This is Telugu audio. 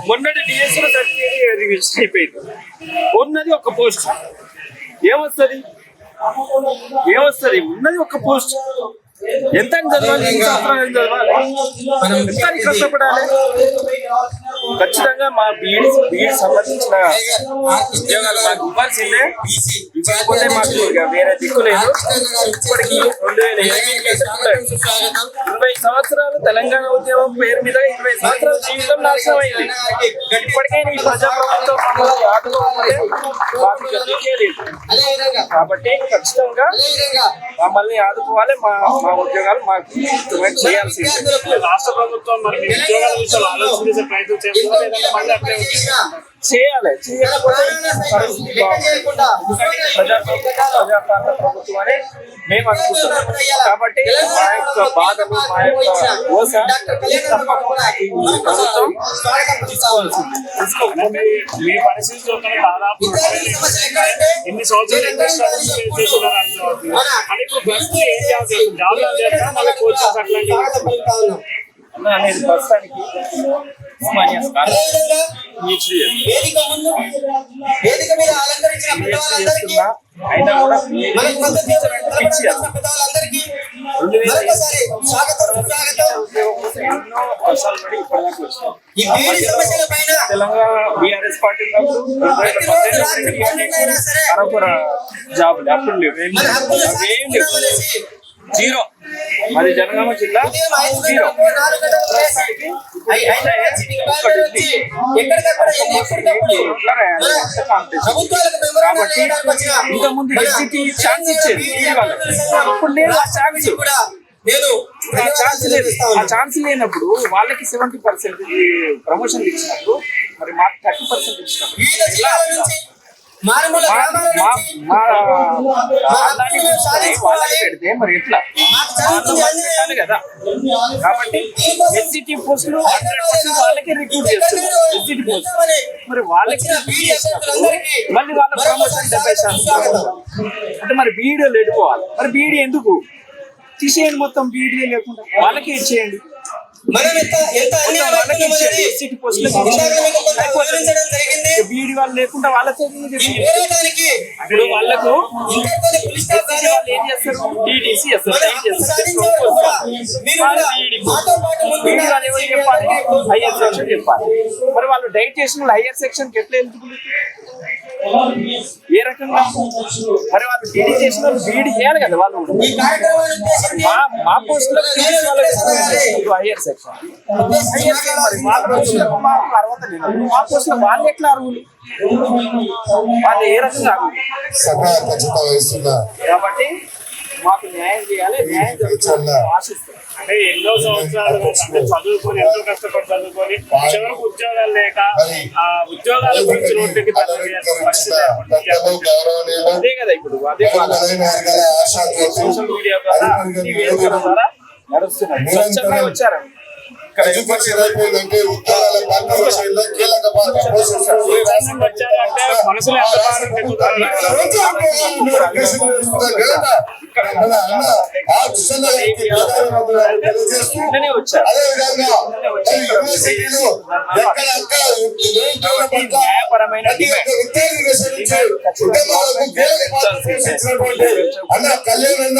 మొన్నటి డిఎస్సీలో సర్టిఫికేట్ అయిపోయింది. ఉన్నది ఒక పోస్ట్, ఏమొస్తుంది? ఉన్నది ఒక పోస్ట్. ఎంత చదవాలి, ఎంత కష్టపడాలి? ఖచ్చితంగా మా బీఈడి సంబంధించిన ఉద్యోగాలు మాకు ఇవ్వాల్సిందే. ఇవ్వకపోతే మాకు వేరే దిక్కు లేదు. ఇప్పటికీ 2020 సంవత్సరాలు తెలంగాణ ఉద్యమం పేరు మీద 20 సంవత్సరాల జీవితం నాశనం అయింది. ఇప్పటికైనా ఈ ప్రజాప్రభుత్వం కాబట్టి ఖచ్చితంగా మమ్మల్ని ఆదుకోవాలి. మా ఉద్యోగాలు మాకు చేయాల్సింది. రాష్ట్ర ప్రభుత్వం మరి ఉద్యోగాల విషయాలు ఆలోచించే ప్రయత్నం చేయాలి. చేయకపోతే ప్రజాపాలన ప్రభుత్వం అని మేము అనుకుంటున్నాం. కాబట్టి మా యొక్క బాధలు, మా యొక్క ఓస ప్రభుత్వం తీసుకోవాల్సింది. మీ పరిస్థితి చూస్తే దాదాపు ఇన్ని సంవత్సరాలు అని ఇప్పుడు బస్ ఏం చేయాల్సి జాబ్ చేస్తాం, మళ్ళీ కోచెస్ అట్లాంటివి అనేది ప్రస్తుతానికి అయినా కూడా తెలంగాణ బీఆర్ఎస్ పార్టీ అరకొర జాబులు అప్పుడు లేవు, జీరో. అది జనగామ జిల్లా జీరో. కాబట్టి ఇంతకుముందు ఎస్జిటి ఛాన్స్ ఇచ్చేది ఇప్పుడు లేదు. ఆ ఛాన్స్ లేనప్పుడు వాళ్ళకి 70% ప్రమోషన్ ఇచ్చినప్పుడు మరి మాకు 30% ఇచ్చినప్పుడు పెడితే మరి ఎట్లా కదా? కాబట్టి ఎస్జిటి పోస్టులు 100% వాళ్ళకి రిక్రూట్ చేస్తున్నారు. ఎస్జిటి పోస్ట్ మరి వాళ్ళకి మళ్ళీ వాళ్ళ ప్రమోషన్ 70%. అంటే మరి బీఈడీలు ఎడుకోవాలి. మరి బీఈడీ ఎందుకు తీసేయండి? మొత్తం బీఈడీ లేకుండా వాళ్ళకి ఇచ్చేయండి. బీఈడీ వాళ్ళు లేకుండా వాళ్ళతో ఇప్పుడు వాళ్ళకు వాళ్ళు ఏం చేస్తారు? టీటీసీ చెప్పాలి, హైయర్ సెక్షన్ చెప్పాలి. మరి వాళ్ళు డైట్ చేసిన హైయర్ సెక్షన్ కి ఎట్లా ఎలిజిబిలిటీ? ఏ రకంగా? మరి వాళ్ళు బీడీ చేసిన వాళ్ళు బీడీ చేయాలి కదా. వాళ్ళు మా పోస్ట్ లో హైయర్ సెక్షన్ మరి వాళ్ళ పోస్టులకు మాకు అర్హత లేదు. మా పోస్ట్ లో వాళ్ళు ఎట్లా అర్హులు? వాళ్ళు ఏ రకంగా అర్హులు? కాబట్టి మాకు న్యాయం చేయాలి. న్యాయం జరుగుతుంది ఆశిస్తాం. అంటే ఎన్నో సంవత్సరాలు అంటే చదువుకొని ఎంతో కష్టపడి చదువుకొని చివరికి ఉద్యోగాలు లేక ఆ ఉద్యోగాల గురించి రోడ్డుకి అదే కదా. ఇప్పుడు అదే సోషల్ మీడియా ద్వారా అన్ని వేదికల ద్వారా నడుస్తున్నాయి. స్వచ్ఛంగా వచ్చారు. మనసులో ఎంత న్యాయపరమైన కళ్యాణ్